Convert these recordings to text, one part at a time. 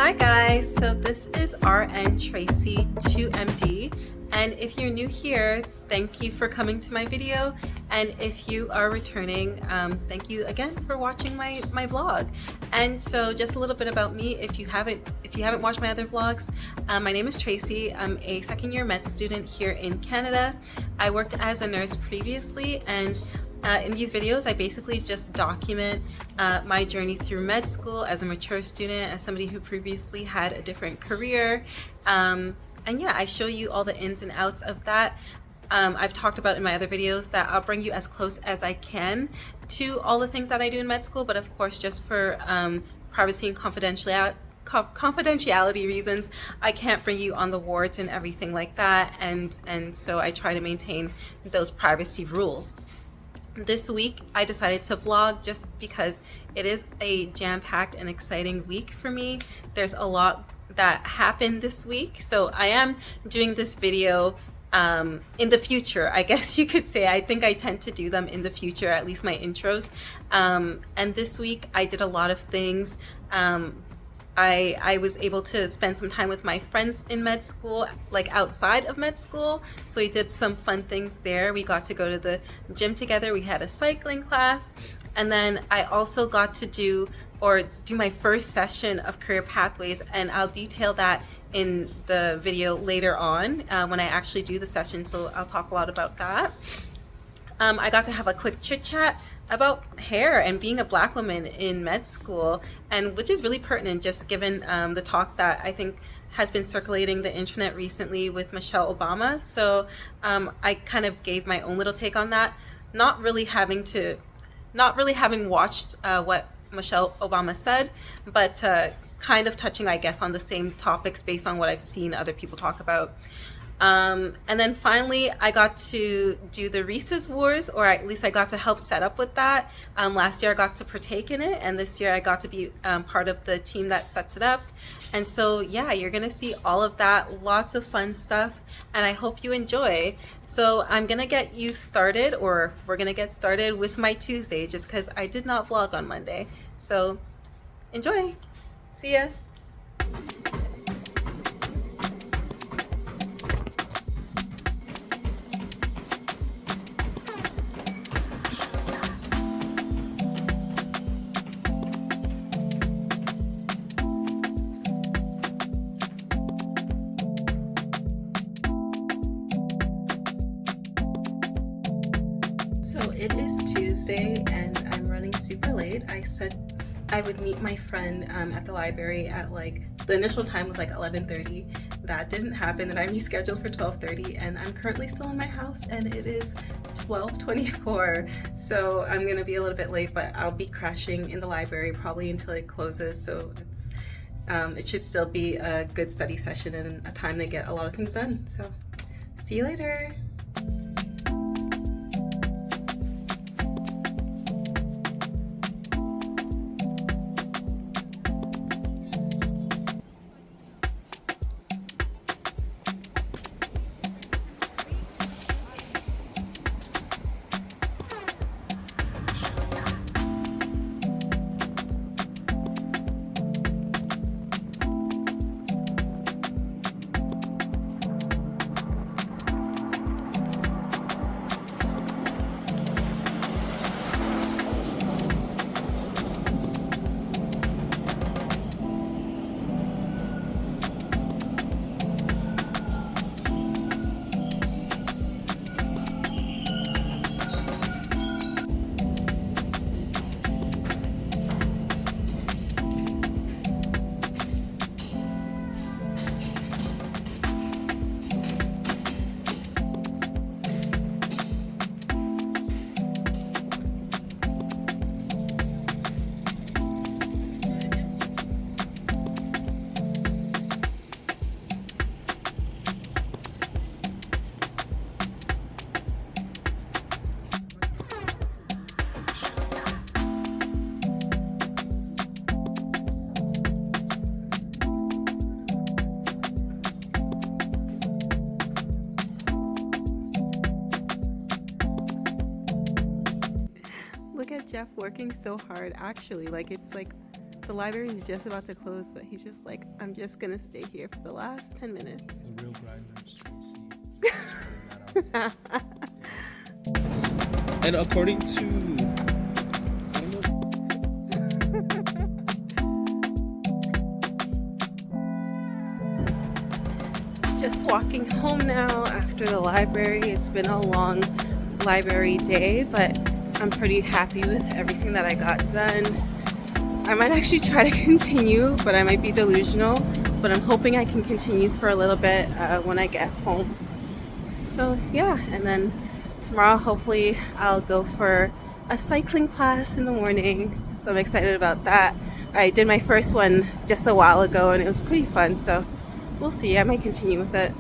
Hi guys, so this is RN Tracy 2MD, and if you're new here, thank you for coming to my video, and if you are returning, thank you again for watching my vlog. And so just a little bit about me, if you haven't watched my other vlogs, my name is Tracy. I'm a second-year med student here in Canada. I worked as a nurse previously, and in these videos, I basically just document my journey through med school as a mature student, as somebody who previously had a different career. And yeah, I show you all the ins and outs of that. I've talked about in my other videos that I'll bring you as close as I can to all the things that I do in med school, but of course, just for privacy and confidentiality reasons, I can't bring you on the wards and everything like that. And so I try to maintain those privacy rules. This week I decided to vlog just because it is a jam-packed and exciting week for me. There's a lot that happened this week, so I am doing this video in the future, I guess you could say. I think I tend to do them in the future, at least my intros. And this week I did a lot of things. I was able to spend some time with my friends in med school, like outside of med school. So we did some fun things there. We got to go to the gym together. We had a cycling class. And then I also got to do my first session of career pathways. And I'll detail that in the video later on when I actually do the session. So I'll talk a lot about that. I got to have a quick chit chat about hair and being a Black woman in med school, and which is really pertinent just given the talk that I think has been circulating the internet recently with Michelle Obama. So I kind of gave my own little take on that, not really having watched what Michelle Obama said, but kind of touching, I guess, on the same topics based on what I've seen other people talk about. And then finally, I got to do the Resus Wars, or at least I got to help set up with that. Last year I got to partake in it, and this year I got to be part of the team that sets it up. And so yeah, you're gonna see all of that, lots of fun stuff, and I hope you enjoy. So I'm gonna get you started, or we're gonna get started with my Tuesday, just because I did not vlog on Monday. So enjoy, see ya. It is Tuesday and I'm running super late. I said I would meet my friend at the library at the initial time was 11:30. That didn't happen, and I rescheduled for 12:30, and I'm currently still in my house and it is 12:24. So I'm gonna be a little bit late, but I'll be crashing in the library probably until it closes. So it should still be a good study session and a time to get a lot of things done. So see you later. Look at Jeff working so hard. Actually, it's The library is just about to close, but he's just like, I'm just gonna stay here for the last 10 minutes. The real grinders, Tracy. Just that out. And according to, I don't know. Just walking home now after the library. It's been a long library day, but I'm pretty happy with everything that I got done. I might actually try to continue, but I might be delusional, but I'm hoping I can continue for a little bit when I get home. So yeah, and then tomorrow hopefully I'll go for a cycling class in the morning, so I'm excited about that. I did my first one just a while ago and it was pretty fun, so we'll see. I might continue with it.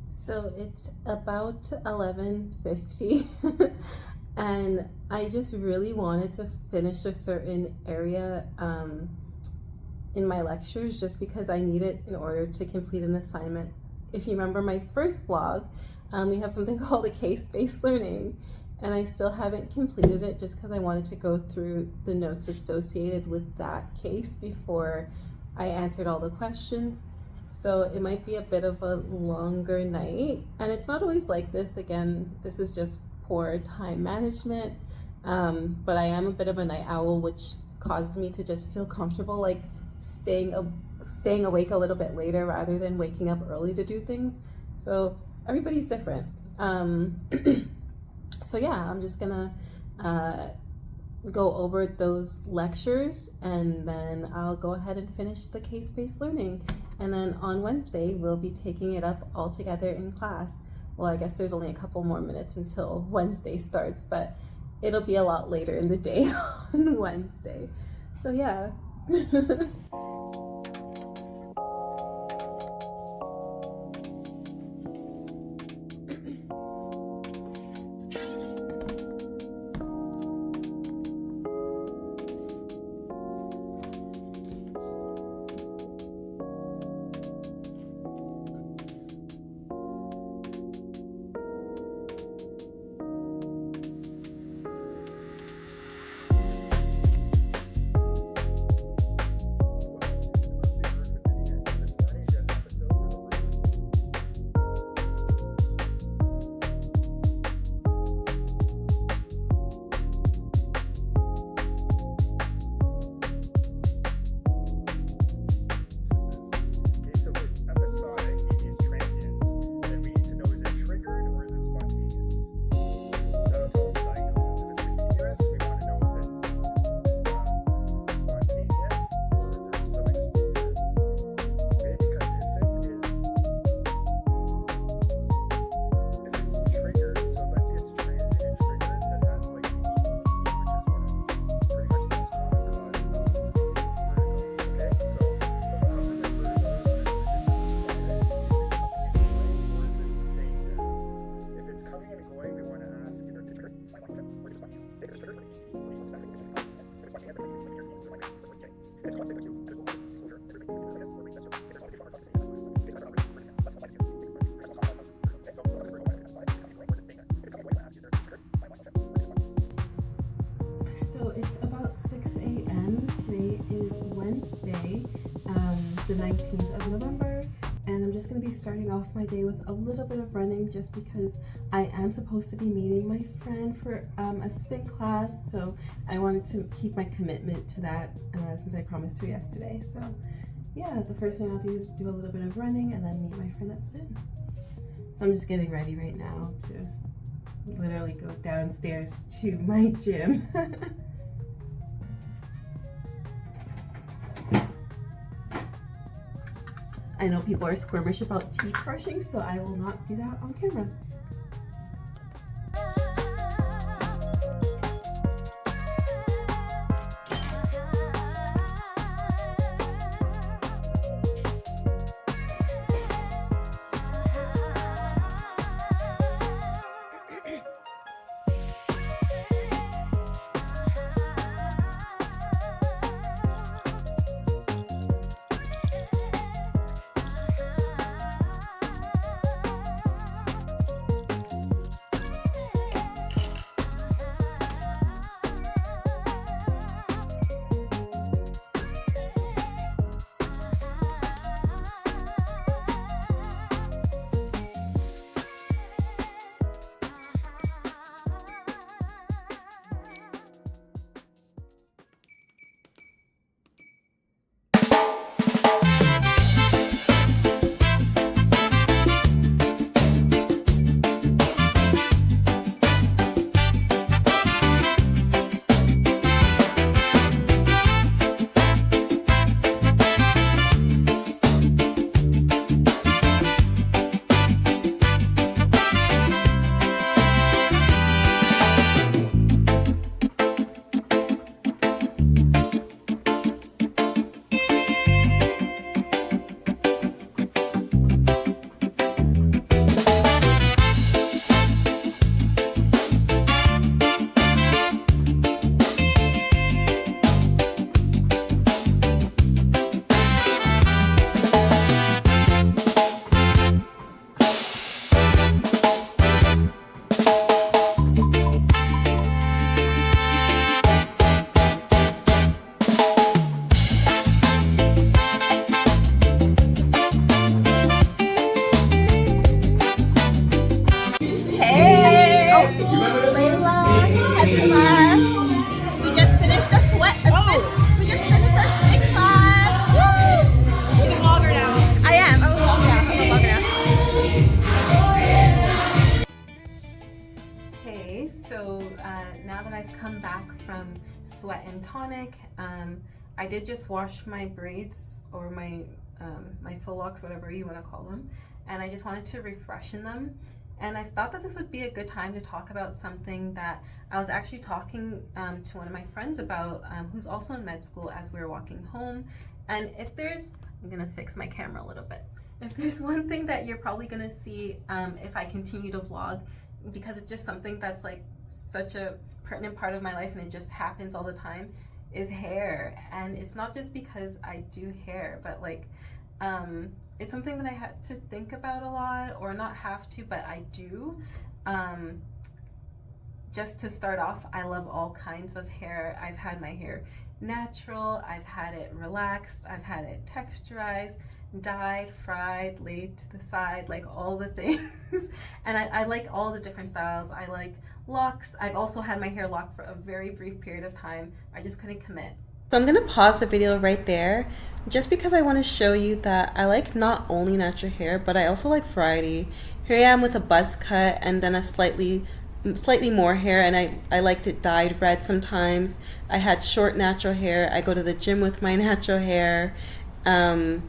So it's about 11:50 and I just really wanted to finish a certain area in my lectures just because I need it in order to complete an assignment. If you remember my first vlog, we have something called a case-based learning, and I still haven't completed it just because I wanted to go through the notes associated with that case before I answered all the questions. So it might be a bit of a longer night, and it's not always like this. Again, this is just poor time management, but I am a bit of a night owl, which causes me to just feel comfortable like staying awake a little bit later rather than waking up early to do things. So everybody's different. So yeah, I'm just gonna go over those lectures, and then I'll go ahead and finish the case-based learning. And then on Wednesday, we'll be taking it up all together in class. Well, I guess there's only a couple more minutes until Wednesday starts, but it'll be a lot later in the day on Wednesday. So yeah. So it's about 6 a.m. Today is Wednesday, the 19th of November, and I'm just going to be starting off my day with a little bit of running just because I am supposed to be meeting my friend for a spin class, so I wanted to keep my commitment to that since I promised her yesterday. So yeah, the first thing I'll do is do a little bit of running and then meet my friend at spin. So I'm just getting ready right now to literally go downstairs to my gym. I know people are squirmish about teeth brushing, so I will not do that on camera. and tonic. I did just wash my braids, or my faux locks, whatever you want to call them, and I just wanted to refreshen them. And I thought that this would be a good time to talk about something that I was actually talking to one of my friends about, who's also in med school, as we were walking home. And I'm gonna fix my camera a little bit. If there's one thing that you're probably gonna see if I continue to vlog, because it's just something that's like such a pertinent part of my life and it just happens all the time, is hair. And it's not just because I do hair, but like it's something that I had to think about a lot, or not have to, but I do. Just to start off, I love all kinds of hair. I've had my hair natural, I've had it relaxed, I've had it texturized, dyed, fried, laid to the side, like all the things. And I like all the different styles. I like locks. I've also had my hair locked for a very brief period of time. I just couldn't commit. So I'm gonna pause the video right there, just because I want to show you that I like not only natural hair, but I also like variety. Here I am with a buzz cut and then a slightly more hair, and I liked it dyed red sometimes. I had short natural hair. I go to the gym with my natural hair. And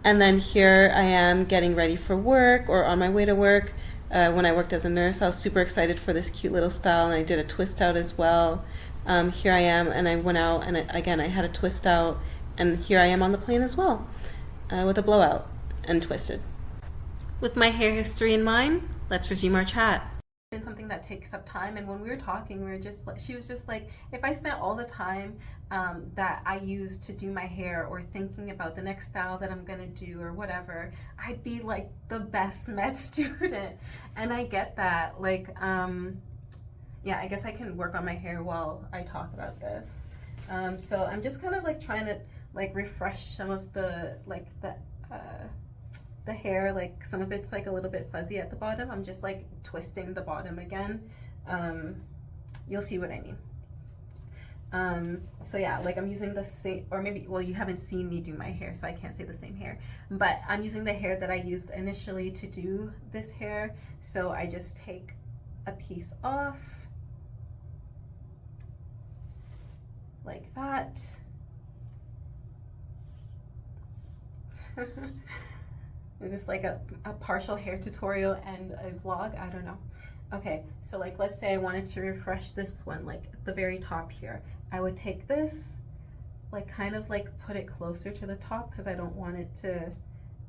then here I am getting ready for work, or on my way to work. When I worked as a nurse, I was super excited for this cute little style, and I did a twist out as well. Here I am, and I went out, and again I had a twist out, and here I am on the plane as well, with a blowout and twisted. With my hair history in mind, let's resume our chat. It's something that takes up time, and when we were talking, she was just like, if I spent all the time that I use to do my hair, or thinking about the next style that I'm gonna do or whatever, I'd be like the best med student. And I get that. Like yeah, I guess I can work on my hair while I talk about this. So I'm just kind of like trying to like refresh some of the hair. Like some of it's like a little bit fuzzy at the bottom. I'm just like twisting the bottom again. You'll see what I mean. So yeah, like I'm using the same, or maybe, well, you haven't seen me do my hair, so I can't say the same hair, but I'm using the hair that I used initially to do this hair. So I just take a piece off like that. Is this like a partial hair tutorial and a vlog? I don't know. Okay, so like let's say I wanted to refresh this one, like the very top here. I would take this, like kind of like put it closer to the top, because I don't want it to,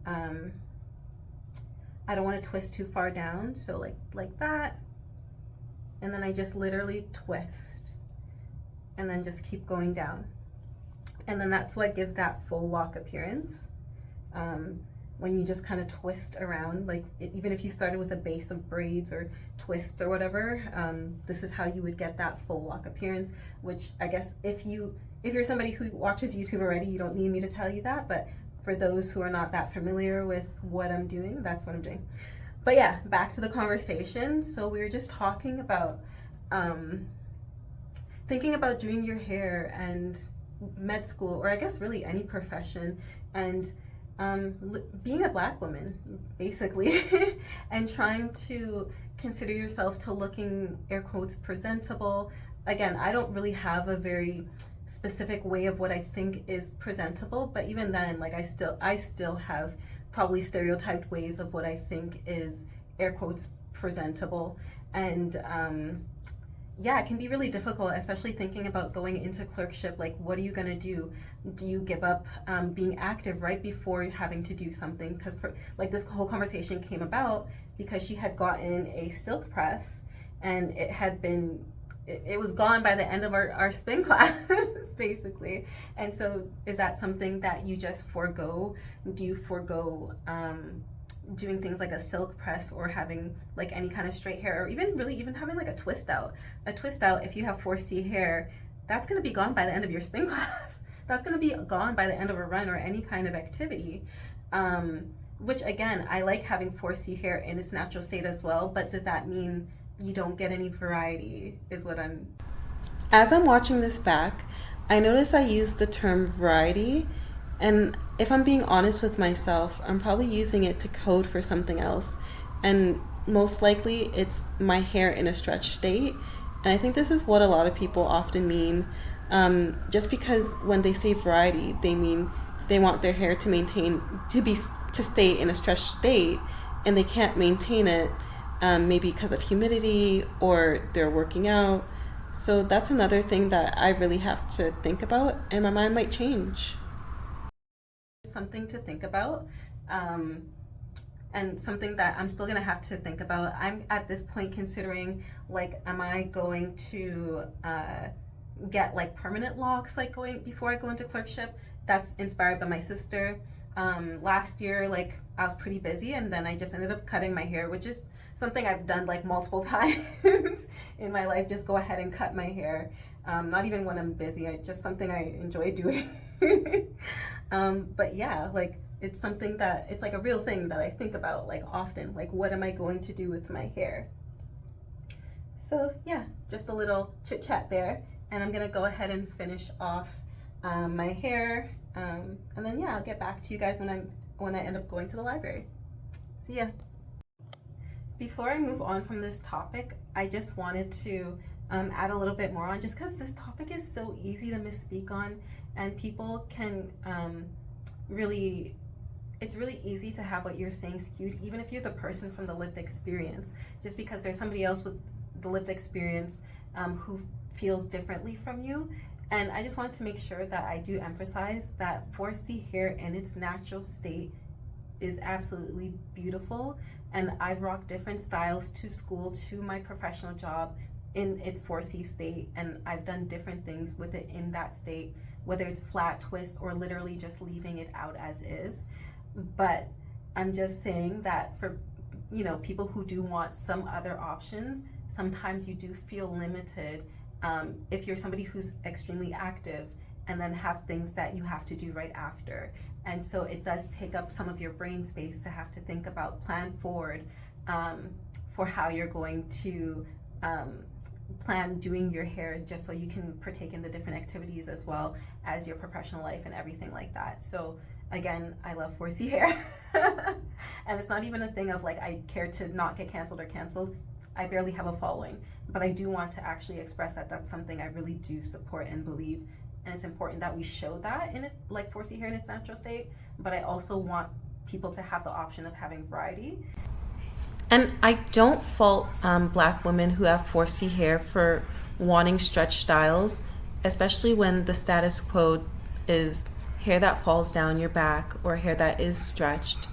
I don't want to twist too far down. So like that, and then I just literally twist, and then just keep going down. And then that's what gives that full lock appearance. When you just kind of twist around, like even if you started with a base of braids or twist or whatever, this is how you would get that full lock appearance, which I guess if you're somebody who watches YouTube already, you don't need me to tell you that, but for those who are not that familiar with what I'm doing, that's what I'm doing. But yeah, back to the conversation. So we were just talking about thinking about doing your hair and med school, or I guess really any profession, and being a Black woman, basically, and trying to consider yourself to looking, air quotes, presentable. Again, I don't really have a very specific way of what I think is presentable, but even then, like I still have probably stereotyped ways of what I think is, air quotes, presentable. And yeah, it can be really difficult, especially thinking about going into clerkship. Like, what are you gonna do? Do you give up being active right before having to do something? Because like this whole conversation came about because she had gotten a silk press, and it was gone by the end of our spin class, basically. And so is that something that you just forego? Do you forego doing things like a silk press, or having like any kind of straight hair, or even having like a twist out? A twist out, if you have 4C hair, that's going to be gone by the end of your spin class. That's going to be gone by the end of a run or any kind of activity. Which again, I like having 4C hair in its natural state as well, but does that mean you don't get any variety, is what I'm... As I'm watching this back, I notice I use the term variety, and if I'm being honest with myself, I'm probably using it to code for something else, and most likely it's my hair in a stretched state. And I think this is what a lot of people often mean Just because when they say variety, they mean they want their hair to stay in a stretched state, and they can't maintain it, maybe because of humidity or they're working out. So that's another thing that I really have to think about, and my mind might change. Something to think about, and something that I'm still gonna have to think about. I'm at this point considering, like, am I going to get like permanent locks, like going before I go into clerkship? That's inspired by my sister. Last year, like, I was pretty busy, and then I just ended up cutting my hair, which is something I've done like multiple times in my life. Just go ahead and cut my hair. Not even when I'm busy. Just something I enjoy doing. But yeah, like, it's something that it's like a real thing that I think about like often. Like, what am I going to do with my hair? So yeah, just a little chit chat there, and I'm gonna go ahead and finish off my hair, and then yeah, I'll get back to you guys when I end up going to the library. See ya. Before I move on from this topic, I just wanted to add a little bit more on, just because this topic is so easy to misspeak on, and people can it's really easy to have what you're saying skewed, even if you're the person from the lived experience, just because there's somebody else with the lived experience who feels differently from you. And I just wanted to make sure that I do emphasize that 4C hair in its natural state is absolutely beautiful, and I've rocked different styles to school, to my professional job in its 4C state, and I've done different things with it in that state, whether it's flat twists or literally just leaving it out as is. But I'm just saying that for, you know, people who do want some other options, sometimes you do feel limited if you're somebody who's extremely active and then have things that you have to do right after. And so it does take up some of your brain space to have to think about, plan forward for how you're going to plan doing your hair, just so you can partake in the different activities as well as your professional life and everything like that. So again, I love 4C hair. And it's not even a thing of like I care to not get canceled or canceled. I barely have a following, but I do want to actually express that that's something I really do support and believe, and it's important that we show that in it, like 4C hair in its natural state. But I also want people to have the option of having variety. And I don't fault Black women who have 4C hair for wanting stretch styles, especially when the status quo is hair that falls down your back or hair that is stretched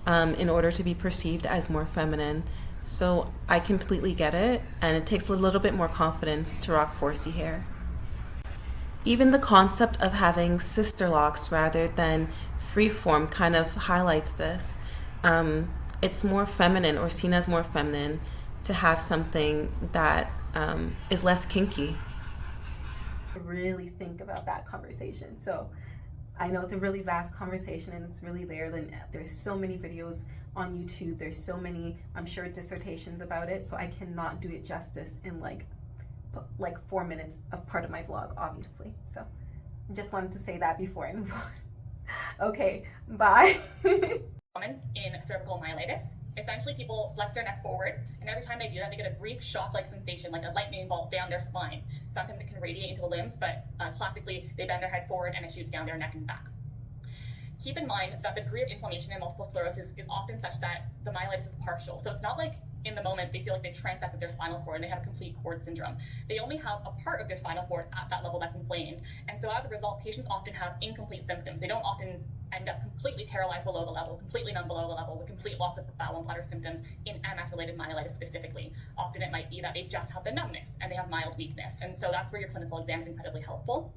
in order to be perceived as more feminine. So I completely get it, and it takes a little bit more confidence to rock 4C hair. Even the concept of having sister locks rather than freeform kind of highlights this. It's more feminine, or seen as more feminine, to have something that is less kinky. Really think about that conversation. So I know it's a really vast conversation, and it's really layered, and there's so many videos on YouTube, there's so many, I'm sure, dissertations about it, so I cannot do it justice in like 4 minutes of part of my vlog, obviously. So just wanted to say that before I move on. Okay, bye. Common in cervical myelitis. Essentially, people flex their neck forward, and every time they do that, they get a brief shock-like sensation, like a lightning bolt down their spine. Sometimes it can radiate into the limbs, but classically, they bend their head forward and it shoots down their neck and back. Keep in mind that the degree of inflammation in multiple sclerosis is often such that the myelitis is partial. So it's not like in the moment they feel like they've transected their spinal cord and they have a complete cord syndrome. They only have a part of their spinal cord at that level that's inflamed. And so as a result, patients often have incomplete symptoms. They don't often end up completely paralyzed below the level, completely numb below the level, with complete loss of bowel and bladder symptoms in MS-related myelitis specifically. Often it might be that they just have the numbness and they have mild weakness. And so that's where your clinical exam is incredibly helpful.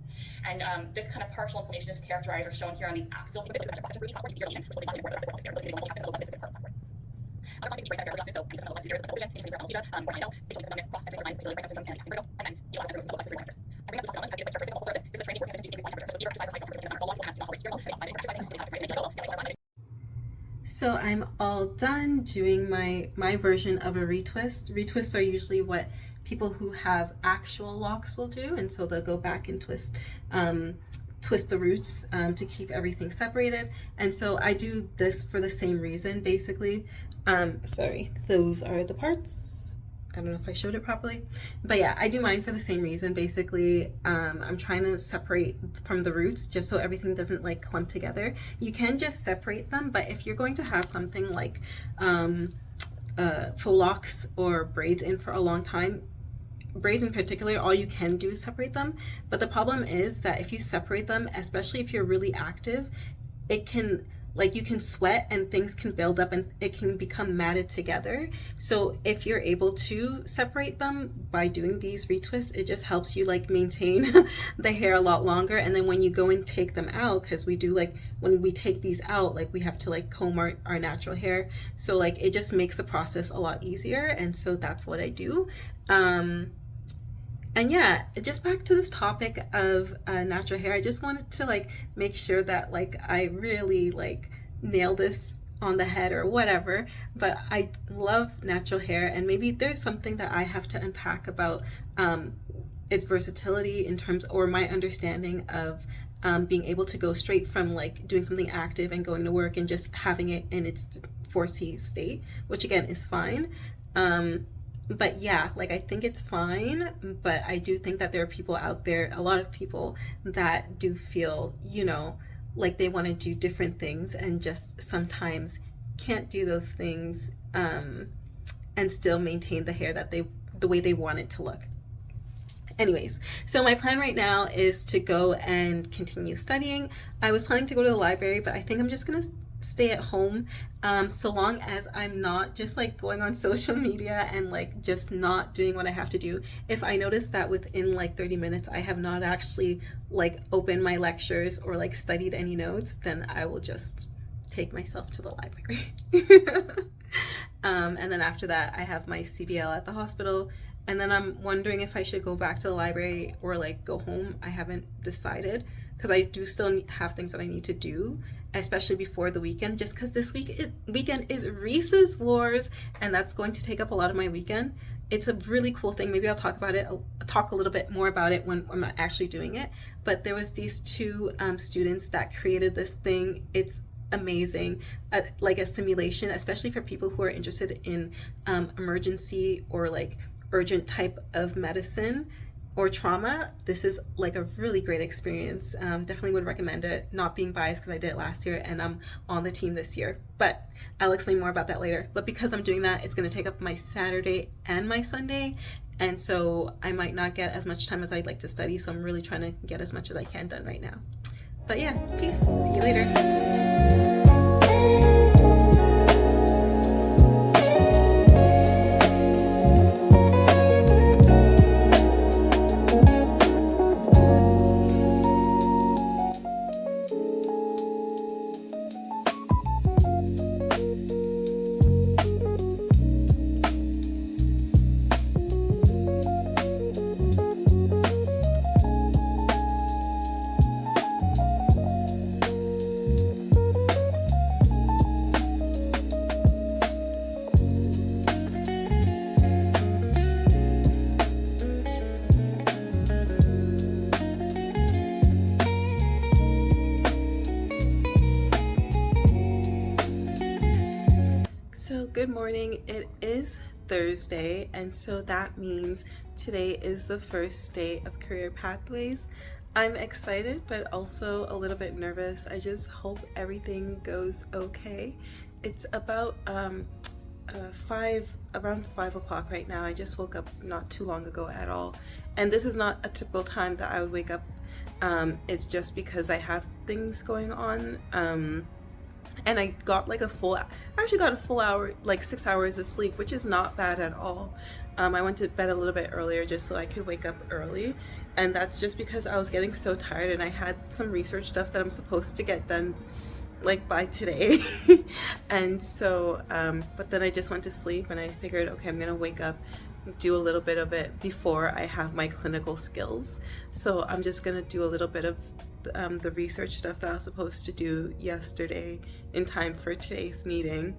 And this kind of partial inflammation is characterized or shown here on these axial. So I'm all done doing my version of a retwist. Retwists are usually what people who have actual locks will do, and so they'll go back and twist the roots to keep everything separated. And so I do this for the same reason, basically. Sorry, those are the parts. I don't know if I showed it properly, but yeah, I do mine for the same reason. Basically, I'm trying to separate from the roots just so everything doesn't like clump together. You can just separate them, but if you're going to have something like faux locks or braids in for a long time, braids in particular, all you can do is separate them. But the problem is that if you separate them, especially if you're really active, it can, like, you can sweat and things can build up and it can become matted together. So if you're able to separate them by doing these retwists, it just helps you like maintain the hair a lot longer. And then when you go and take them out, because we do, like, when we take these out, like, we have to like comb our natural hair, so like it just makes the process a lot easier. And so that's what I do. And yeah, just back to this topic of natural hair, I just wanted to like make sure that like I really like nail this on the head or whatever, but I love natural hair, and maybe there's something that I have to unpack about its versatility in terms, or my understanding of being able to go straight from like doing something active and going to work and just having it in its 4C state, which again is fine. But yeah, like I think it's fine, but I do think that there are people out there, a lot of people that do feel, you know, like they want to do different things and just sometimes can't do those things and still maintain the hair that the way they want it to look. Anyways, so my plan right now is to go and continue studying. I was planning to go to the library, but I think I'm just gonna stay at home, so long as I'm not just like going on social media and like just not doing what I have to do. If I notice that within like 30 minutes I have not actually like opened my lectures or like studied any notes, then I will just take myself to the library. And then after that I have my CBL at the hospital, and then I'm wondering if I should go back to the library or like go home. I haven't decided, because I do still have things that I need to do, especially before the weekend, just because this weekend is Resus Wars, and that's going to take up a lot of my weekend. It's a really cool thing. Maybe I'll talk a little bit more about it when I'm actually doing it. But there was these two students that created this thing. It's amazing, like a simulation, especially for people who are interested in emergency or like urgent type of medicine or trauma. This is like a really great experience. Definitely would recommend it, not being biased because I did it last year and I'm on the team this year, but I'll explain more about that later. But because I'm doing that, it's going to take up my Saturday and my Sunday, and so I might not get as much time as I'd like to study, so I'm really trying to get as much as I can done right now. But yeah, peace, see you later. Good morning. It is Thursday, and so that means today is the first day of Career Pathways. I'm excited, but also a little bit nervous. I just hope everything goes okay. It's about around 5 o'clock right now. I just woke up not too long ago at all, and this is not a typical time that I would wake up. It's just because I have things going on. And I got like a full hour, like 6 hours of sleep, which is not bad at all. I went to bed a little bit earlier just so I could wake up early, and that's just because I was getting so tired and I had some research stuff that I'm supposed to get done like by today. And so but then I just went to sleep, and I figured, okay, I'm gonna wake up, do a little bit of it before I have my clinical skills. So I'm just gonna do a little bit of the research stuff that I was supposed to do yesterday in time for today's meeting.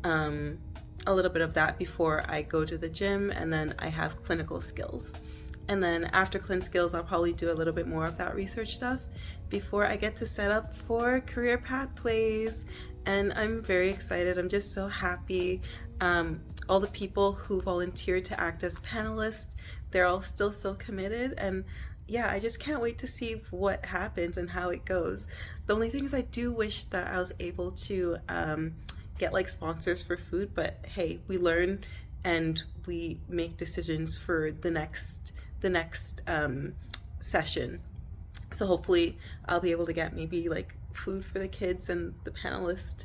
A little bit of that before I go to the gym, and then I have clinical skills. And then after clin skills, I'll probably do a little bit more of that research stuff. before I get to set up for career pathways. And I'm very excited. I'm just so happy. All the people who volunteered to act as panelists, they're all still so committed. And yeah, I just can't wait to see what happens and how it goes. The only thing is I do wish that I was able to get like sponsors for food, but hey, we learn and we make decisions for the next session. So hopefully I'll be able to get maybe like food for the kids and the panelists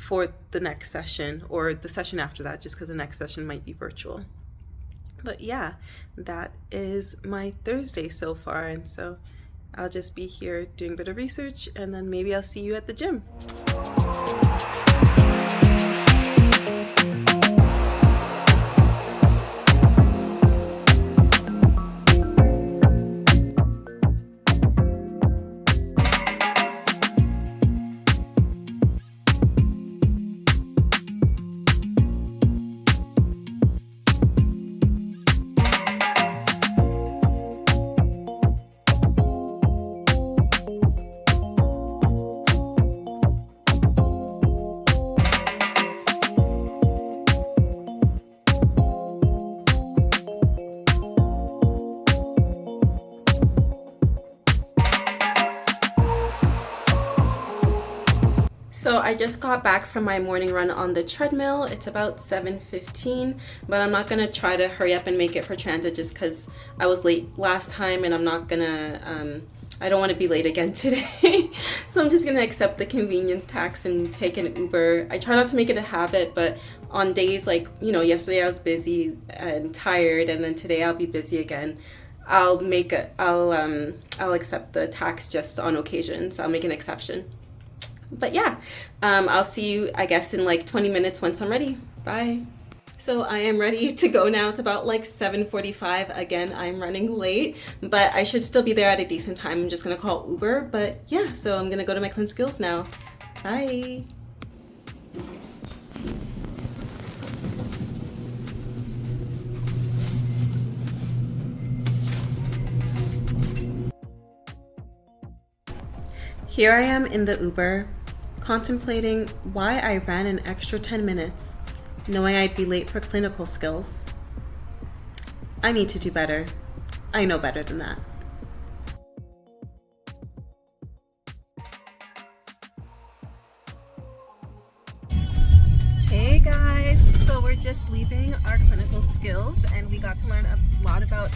for the next session or the session after that, just because the next session might be virtual. But yeah, that is my Thursday so far, and so I'll just be here doing a bit of research, and then maybe I'll see you at the gym. So I just got back from my morning run on the treadmill. It's about 7:15, but I'm not gonna try to hurry up and make it for transit just because I was late last time, and I'm not gonna, I don't want to be late again today. So I'm just gonna accept the convenience tax and take an Uber. I try not to make it a habit, but on days like, you know, yesterday I was busy and tired, and then today I'll be busy again. I'll accept the tax just on occasion, so I'll make an exception. But yeah, I'll see you, I guess, in like 20 minutes once I'm ready. Bye. So I am ready to go now. It's about like 7:45. Again, I'm running late, but I should still be there at a decent time. I'm just gonna call Uber. But yeah, so I'm gonna go to my Clin Skills now. Bye. Here I am in the Uber, contemplating why I ran an extra 10 minutes, knowing I'd be late for clinical skills. I need to do better. I know better than that. Hey guys, so we're just leaving our clinical skills, and we got to learn a lot about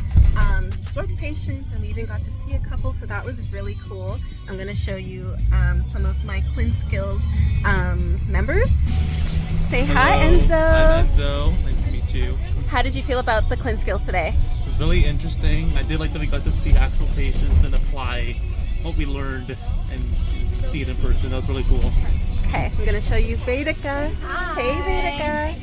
stroke patients, and we even got to see a couple, so that was really cool. I'm going to show you some of my Clin Skills members. Say hi, Enzo. Hi, Enzo. Nice to meet you. How did you feel about the Clin Skills today? It was really interesting. I did like that we got to see actual patients and apply what we learned and see it in person. That was really cool. Okay, I'm going to show you Vedika. Hi. Hey, Vedika.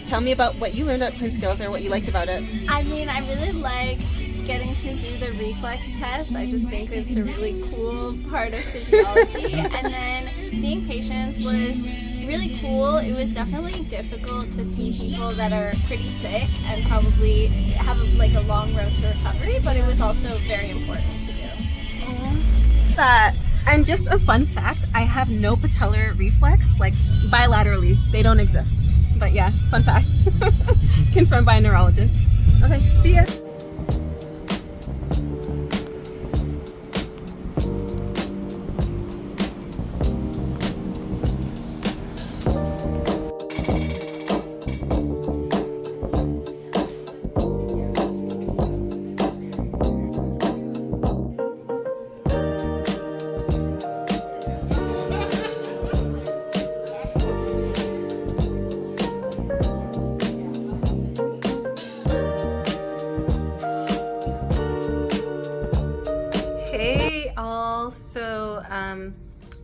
Tell me about what you learned at Clin Skills, or what you liked about it. I mean, I really liked getting to do the reflex test. I just think it's a really cool part of physiology. And then seeing patients was really cool. It was definitely difficult to see people that are pretty sick and probably have like a long road to recovery, but it was also very important to do. And just a fun fact, I have no patellar reflex, like bilaterally. They don't exist. But yeah, fun fact. Confirmed by a neurologist. Okay, see ya.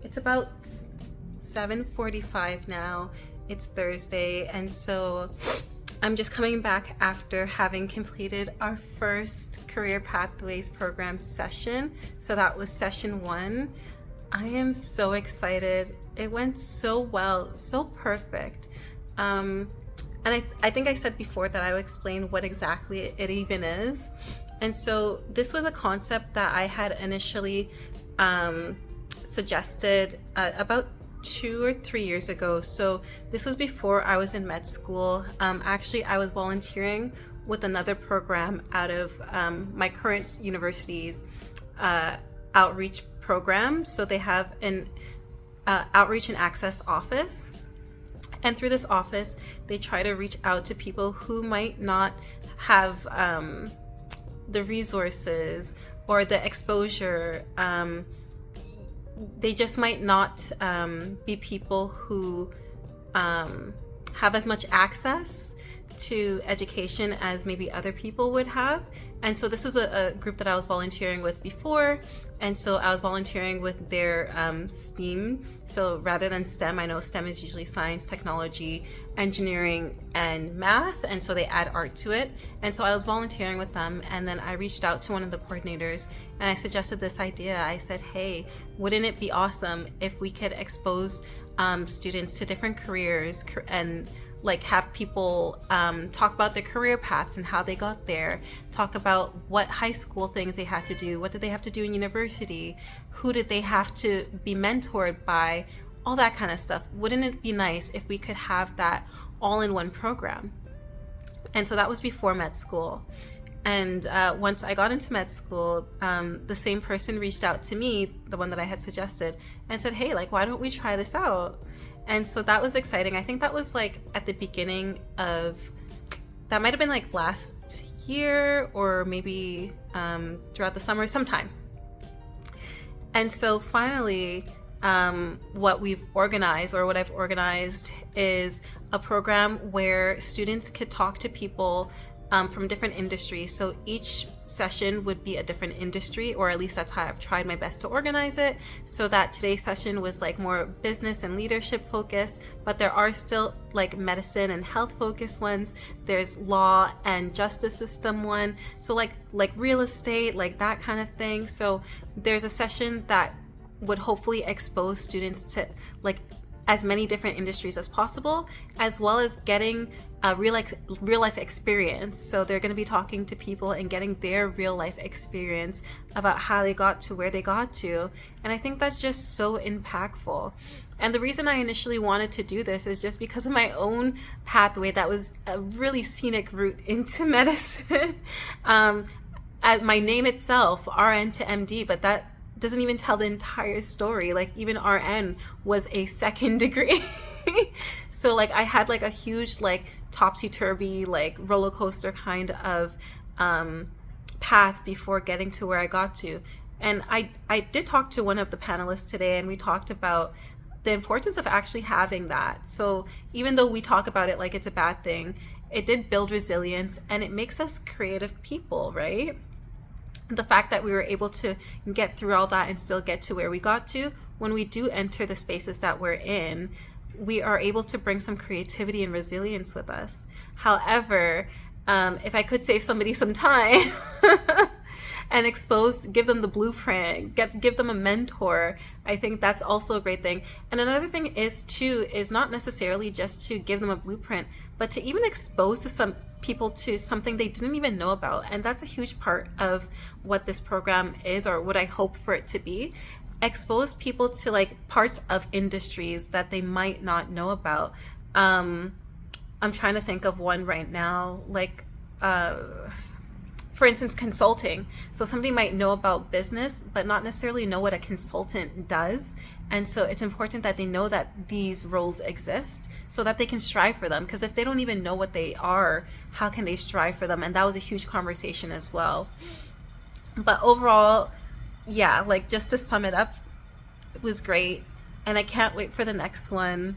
It's about 7:45 now. It's Thursday, and so I'm just coming back after having completed our first Career Pathways program session. So that was session 1. I am so excited. It went so well, so perfect. And I think I said before that I would explain what exactly it even is. And so this was a concept that I had initially suggested about 2 or 3 years ago. So this was before I was in med school. Actually, I was volunteering with another program out of my current university's outreach program. So they have an outreach and access office. And through this office, they try to reach out to people who might not have the resources or the exposure. They just might not be people who have as much access to education as maybe other people would have. And so this was a group that I was volunteering with before. And so I was volunteering with their STEAM. So rather than STEM, I know STEM is usually science, technology, engineering, and math. And so they add art to it. And so I was volunteering with them. And then I reached out to one of the coordinators and I suggested this idea. I said, hey, wouldn't it be awesome if we could expose students to different careers and like have people talk about their career paths and how they got there, talk about what high school things they had to do, what did they have to do in university, who did they have to be mentored by, all that kind of stuff. Wouldn't it be nice if we could have that all in one program? And so that was before med school. And once I got into med school, the same person reached out to me, the one that I had suggested, and said, hey, like, why don't we try this out? And so that was exciting. I think that was like at the beginning of, that might have been like last year or maybe throughout the summer sometime. And so finally, what we've organized, or what I've organized, is a program where students could talk to people from different industries. So each session would be a different industry, or at least that's how I've tried my best to organize it, so that today's session was like more business and leadership focused, but there are still like medicine and health focused ones. There's law and justice system one, so like real estate, like that kind of thing. So there's a session that would hopefully expose students to like as many different industries as possible, as well as getting a real life experience. So they're going to be talking to people and getting their real life experience about how they got to where they got to. And I think that's just so impactful. And the reason I initially wanted to do this is just because of my own pathway that was a really scenic route into medicine. As my name itself, RN to MD, but that doesn't even tell the entire story. Like even RN was a second degree. So like I had like a huge like topsy-turvy like roller coaster kind of path before getting to where I got to. And I did talk to one of the panelists today, and we talked about the importance of actually having that. So even though we talk about it like it's a bad thing, it did build resilience and it makes us creative people, right? The fact that we were able to get through all that and still get to where we got to, when we do enter the spaces that we're in, we are able to bring some creativity and resilience with us. However, if I could save somebody some time and give them the blueprint, give them a mentor, I think that's also a great thing. And another thing is not necessarily just to give them a blueprint, but to even expose to some people to something they didn't even know about. And that's a huge part of what this program is, or what I hope for it to be. Expose people to like parts of industries that they might not know about. I'm trying to think of one right now, like for instance, consulting. So somebody might know about business, but not necessarily know what a consultant does. And so it's important that they know that these roles exist so that they can strive for them. Because if they don't even know what they are, how can they strive for them? And that was a huge conversation as well. But overall, yeah, like just to sum it up, it was great. And I can't wait for the next one.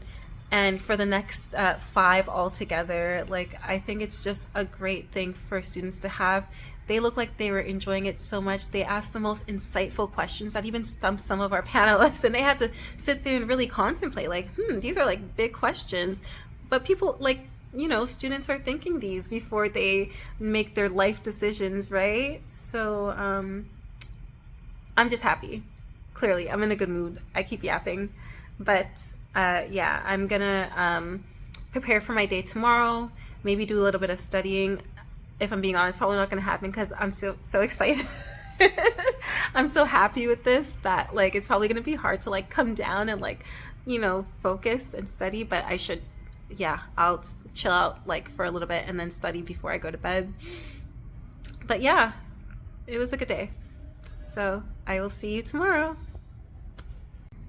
And for the next 5 altogether. Like, I think it's just a great thing for students to have. They look like they were enjoying it so much. They asked the most insightful questions that even stumped some of our panelists, and they had to sit there and really contemplate, like, these are like big questions. But people, like, you know, students are thinking these before they make their life decisions, right? So I'm just happy. Clearly, I'm in a good mood. I keep yapping. But yeah, I'm gonna prepare for my day tomorrow, maybe do a little bit of studying. if I'm being honest, probably not going to happen because I'm so excited. I'm so happy with this that like it's probably going to be hard to like come down and like, focus and study, but I should, I'll chill out like for a little bit and then study before I go to bed. But yeah, it was a good day. So I will see you tomorrow.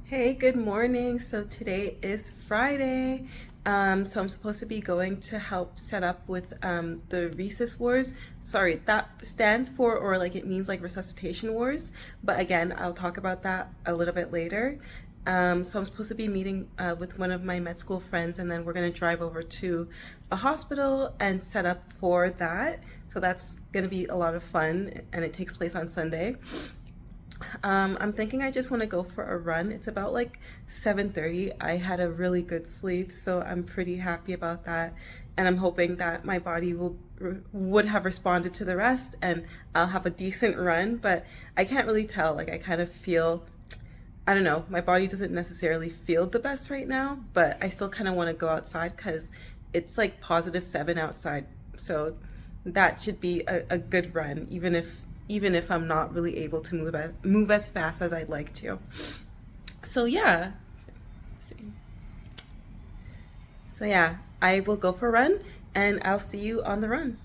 Hey, good morning. So today is Friday. So I'm supposed to be going to help set up with the Resus Wars. Sorry, that stands for, or like it means like resuscitation wars. But again, I'll talk about that a little bit later. So I'm supposed to be meeting with one of my med school friends, and then we're going to drive over to a hospital and set up for that. So that's going to be a lot of fun, and it takes place on Sunday. I'm thinking I just want to go for a run. It's about like 7:30. I had a really good sleep, so I'm pretty happy about that. And I'm hoping that my body would have responded to the rest and I'll have a decent run, but I can't really tell. Like I kind of feel, I don't know, my body doesn't necessarily feel the best right now, but I still kind of want to go outside because it's like +7 outside. So that should be a good run, even if I'm not really able to move as fast as I'd like to. So yeah. So yeah, I will go for a run and I'll see you on the run.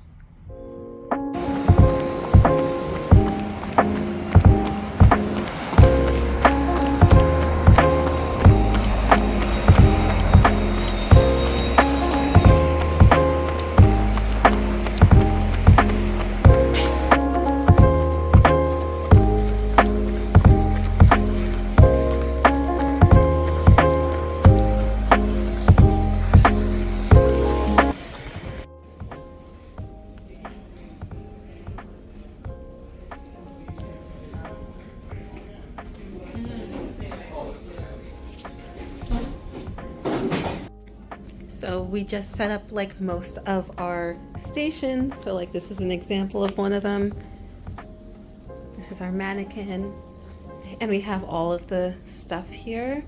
So we just set up like most of our stations. So like this is an example of one of them. This is our mannequin. And we have all of the stuff here.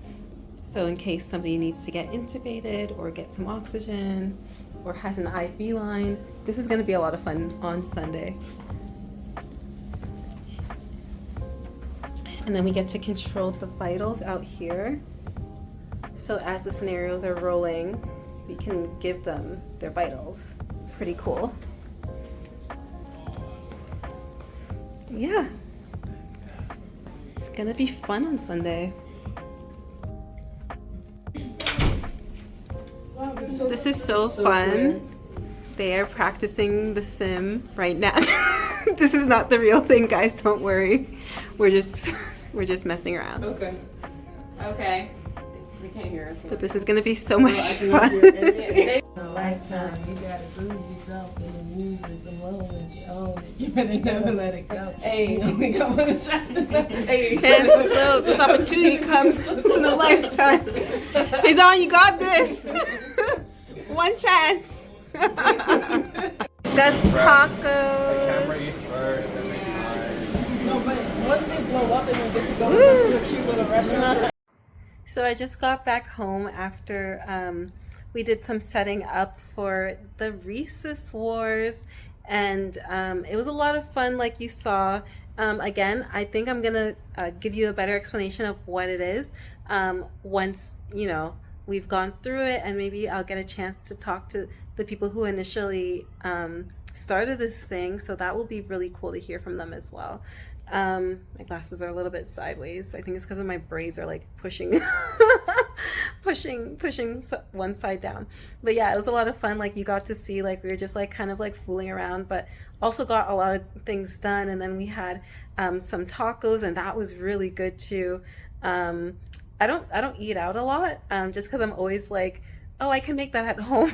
So in case somebody needs to get intubated or get some oxygen or has an IV line, this is going to be a lot of fun on Sunday. And then we get to control the vitals out here. So as the scenarios are rolling, we can give them their vitals. Pretty cool. Yeah. It's gonna be fun on Sunday. Wow, This is so fun. They are practicing the sim right now. This is not the real thing, guys, don't worry. We're just messing around. Okay. They can't hear us. But this is gonna be so much fun. In a lifetime, you gotta lose yourself in the music, the moment you own it. You better never let it go. Hey, you only got one shot to hey. Hands to blow. This opportunity comes in a lifetime. Faison, you got this. One chance. That's tacos. Eats first, and then No, but once they blow up and we get to go to a cute little restaurant. So I just got back home after we did some setting up for the Resus Wars, and it was a lot of fun, like you saw. Again, I think I'm gonna give you a better explanation of what it is once we've gone through it, and maybe I'll get a chance to talk to the people who initially started this thing. So that will be really cool to hear from them as well. My glasses are a little bit sideways. I think it's because of my braids are like pushing pushing one side down. But yeah, it was a lot of fun. Like you got to see, like we were just like kind of like fooling around, but also got a lot of things done. And then we had some tacos, and that was really good too. I don't eat out a lot, just because I'm always like, oh, I can make that at home.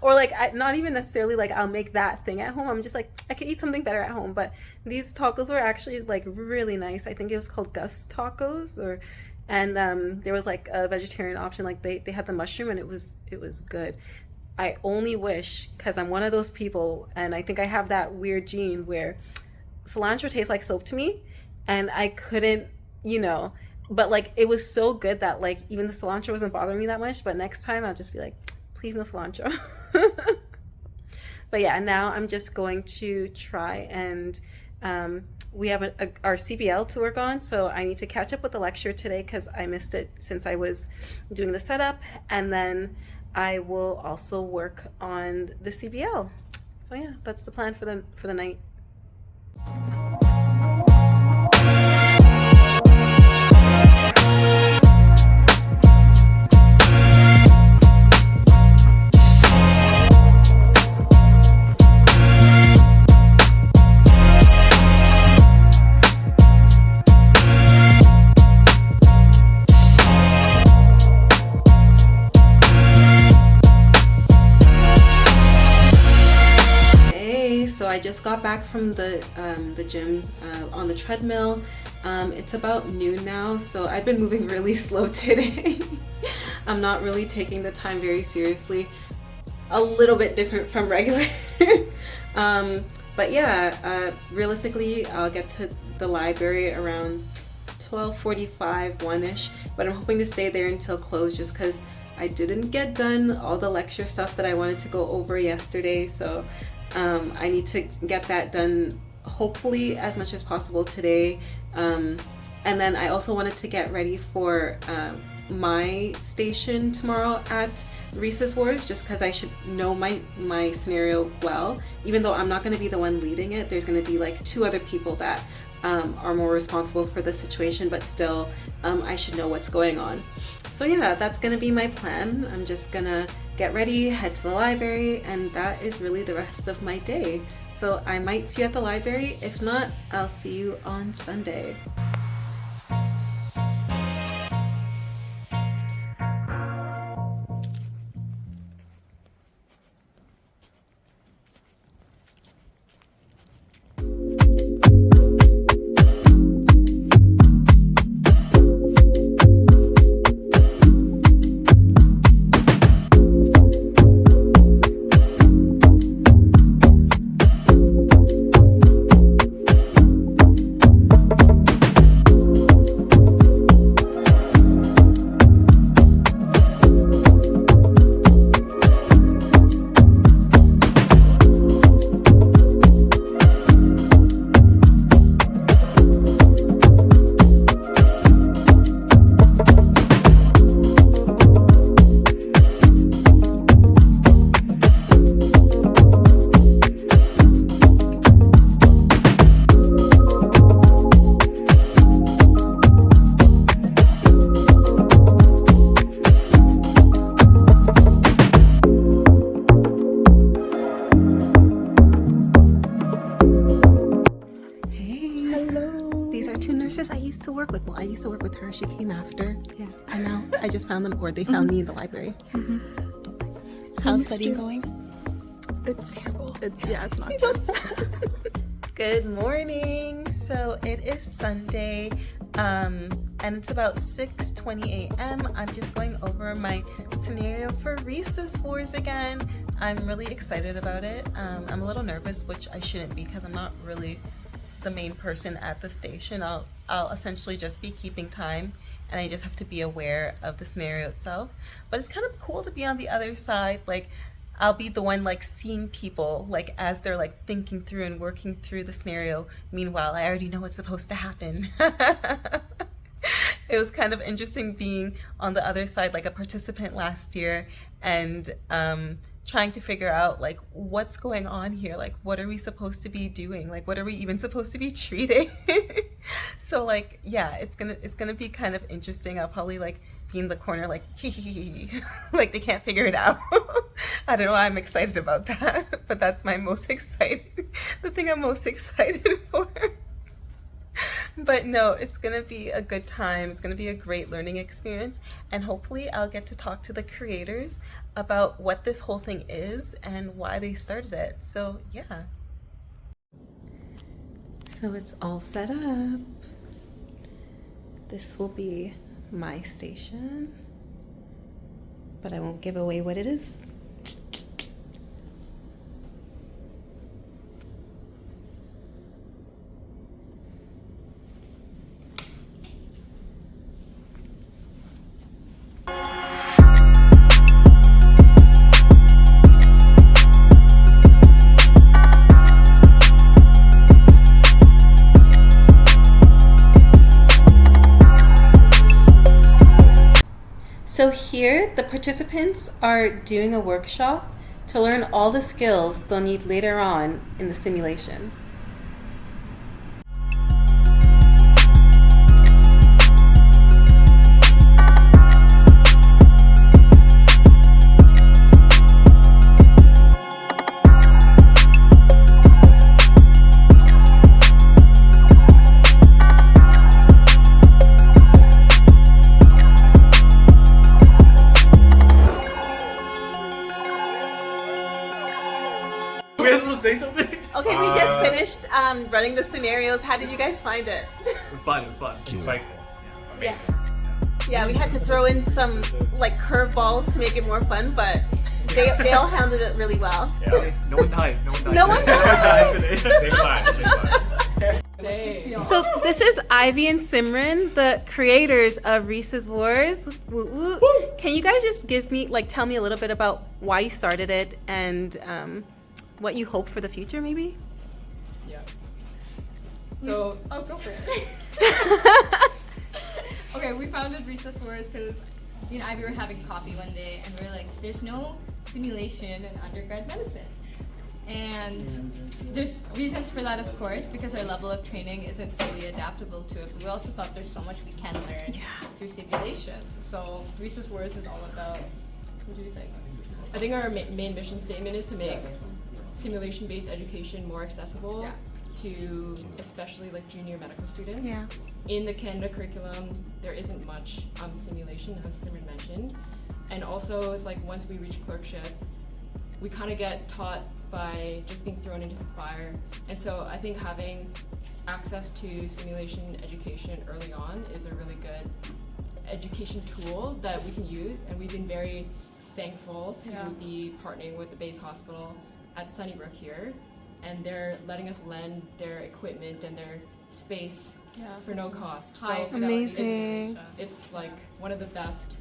Or like not even necessarily like I'll make that thing at home. I'm just like, I could eat something better at home. But these tacos were actually like really nice. I think it was called Gus Tacos, and there was like a vegetarian option. Like they had the mushroom, and it was good. I only wish, because I'm one of those people, and I think I have that weird gene where cilantro tastes like soap to me, and I couldn't, but like it was so good that like even the cilantro wasn't bothering me that much. But next time I'll just be like, please no cilantro. But yeah, now I'm just going to try and we have our CBL to work on, so I need to catch up with the lecture today because I missed it since I was doing the setup, and then I will also work on the CBL. So yeah, that's the plan for the night. So I just got back from the gym on the treadmill. It's about noon now, so I've been moving really slow today. I'm not really taking the time very seriously. A little bit different from regular. But yeah, realistically, I'll get to the library around 12:45, 1-ish, but I'm hoping to stay there until close just because I didn't get done all the lecture stuff that I wanted to go over yesterday. So I need to get that done hopefully as much as possible today. And then I also wanted to get ready for my station tomorrow at Resus Wars, just because I should know my scenario well. Even though I'm not going to be the one leading it, there's going to be like 2 other people that are more responsible for the situation, but still I should know what's going on. So yeah, that's gonna be my plan. I'm just gonna get ready, head to the library, and that is really the rest of my day. So I might see you at the library. If not, I'll see you on Sunday. I used to work with her. She came after. Yeah. And now I just found them, or they found me in the library. How's studying going? It's not good. Good morning. So it is Sunday, and it's about 6:20 a.m. I'm just going over my scenario for Resus Wars again. I'm really excited about it. I'm a little nervous, which I shouldn't be because I'm not really the main person at the station. I'll essentially just be keeping time, and I just have to be aware of the scenario itself. But it's kind of cool to be on the other side. Like, I'll be the one like seeing people like as they're like thinking through and working through the scenario. Meanwhile, I already know what's supposed to happen. It was kind of interesting being on the other side, like a participant last year, and trying to figure out like what's going on here, like what are we supposed to be doing, like what are we even supposed to be treating. So like, yeah, it's gonna be kind of interesting. I'll probably like be in the corner like like they can't figure it out. I don't know why I'm excited about that, but that's my most excited, the thing I'm most excited for. But no, it's gonna be a good time. It's gonna be a great learning experience, and hopefully I'll get to talk to the creators about what this whole thing is and why they started it. So yeah. So it's all set up. This will be my station, but I won't give away what it is. So here, the participants are doing a workshop to learn all the skills they'll need later on in the simulation. Say something? Okay, we just finished running the scenarios. How did you guys find it? It was fun. Insightful. Yeah, amazing. Yeah, we had to throw in some like curveballs to make it more fun, but they all handled it really well. Yeah. No one died. No one died today. Same lives. So this is Ivy and Simran, the creators of Resus Wars. Woo woo. Can you guys just tell me a little bit about why you started it and what you hope for the future, maybe? Yeah. So, go for it. Okay, we founded Resus Wars because me and Ivy were having coffee one day and we were like, there's no simulation in undergrad medicine. And there's reasons for that, of course, because our level of training isn't fully adaptable to it, but we also thought there's so much we can learn through simulation. So Resus Wars is all about, what do you think? I think our main mission statement is to make simulation-based education more accessible to especially like junior medical students. Yeah. In the Canada curriculum, there isn't much simulation, as Simran mentioned. And also, it's like once we reach clerkship, we kind of get taught by just being thrown into the fire. And so I think having access to simulation education early on is a really good education tool that we can use. And we've been very thankful to be partnering with the Bayes Hospital at Sunnybrook here, and they're letting us lend their equipment and their space for no cost. So amazing. It's like one of the best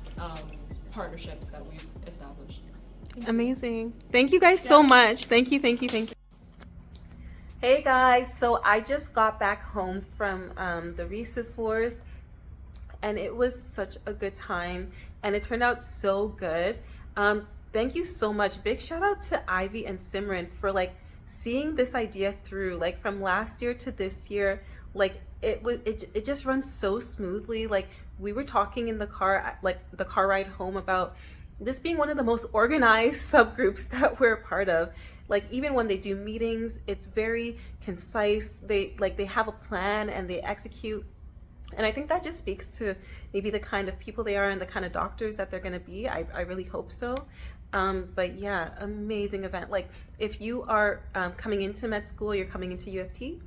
partnerships that we've established. Amazing. Thank you guys so much. Thank you. Hey guys, so I just got back home from the Resus Wars, and it was such a good time, and it turned out so good. Thank you so much. Big shout out to Ivy and Simran for seeing this idea through, from last year to this year. It just runs so smoothly. We were talking in the car, the car ride home, about this being one of the most organized subgroups that we're a part of. Even when they do meetings, it's very concise. They have a plan and they execute. And I think that just speaks to maybe the kind of people they are and the kind of doctors that they're going to be. I really hope so. But yeah, amazing event. If you are coming into med school, you're coming into U of T.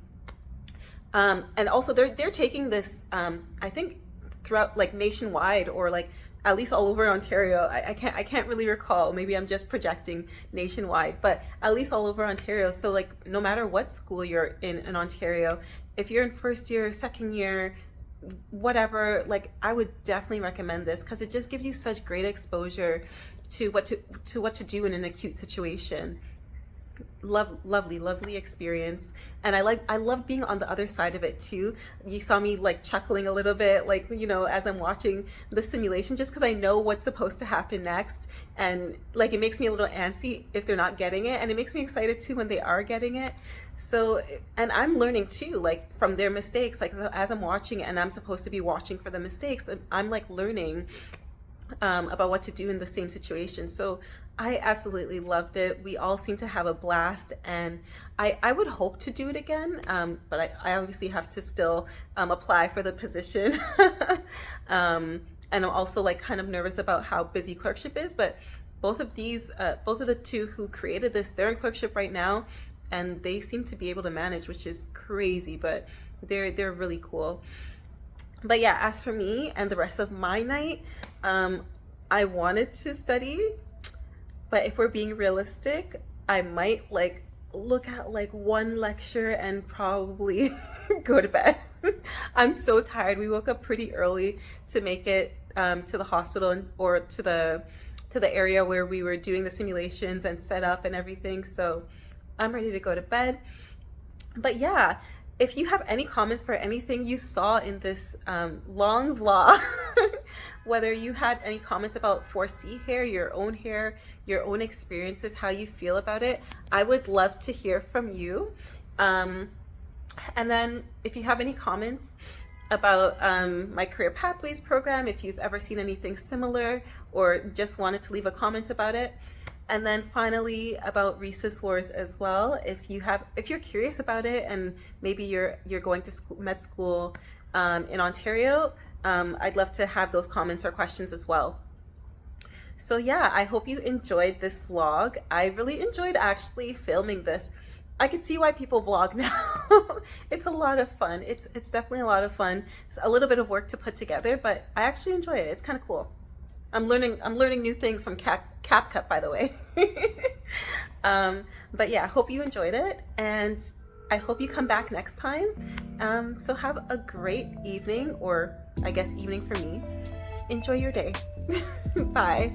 And also they're taking this, I think throughout nationwide, or at least all over Ontario. I can't really recall. Maybe I'm just projecting nationwide, but at least all over Ontario. So no matter what school you're in Ontario, if you're in first year, second year, whatever, I would definitely recommend this, because it just gives you such great exposure to what to do in an acute situation. Lovely experience. And I love being on the other side of it too. You saw me chuckling a little bit, as I'm watching the simulation, just because I know what's supposed to happen next. And it makes me a little antsy if they're not getting it, and it makes me excited too when they are getting it. So, and I'm learning too, from their mistakes, as I'm watching, and I'm supposed to be watching for the mistakes, I'm learning about what to do in the same situation. So I absolutely loved it. We all seem to have a blast, and I would hope to do it again, but I obviously have to still apply for the position. And I'm also kind of nervous about how busy clerkship is, but both of the two who created this, they're in clerkship right now, and they seem to be able to manage, which is crazy, but they're really cool. But yeah, as for me and the rest of my night, I wanted to study, but if we're being realistic, I might look at one lecture and probably go to bed. I'm so tired. We woke up pretty early to make it to the hospital or to the area where we were doing the simulations and set up and everything. So I'm ready to go to bed. But yeah, if you have any comments for anything you saw in this long vlog, whether you had any comments about 4C hair, your own experiences, how you feel about it. I would love to hear from you. And then if you have any comments about my Career Pathways program, if you've ever seen anything similar or just wanted to leave a comment about it. And then finally about Resus Wars as well. If you're curious about it and maybe you're going to med school in Ontario, I'd love to have those comments or questions as well. So yeah, I hope you enjoyed this vlog. I really enjoyed actually filming this. I can see why people vlog now. It's a lot of fun. It's definitely a lot of fun. It's a little bit of work to put together, but I actually enjoy it. It's kind of cool. I'm learning new things from CapCut, by the way. But yeah, I hope you enjoyed it, and I hope you come back next time. So have a great evening, or I guess evening for me. Enjoy your day. Bye.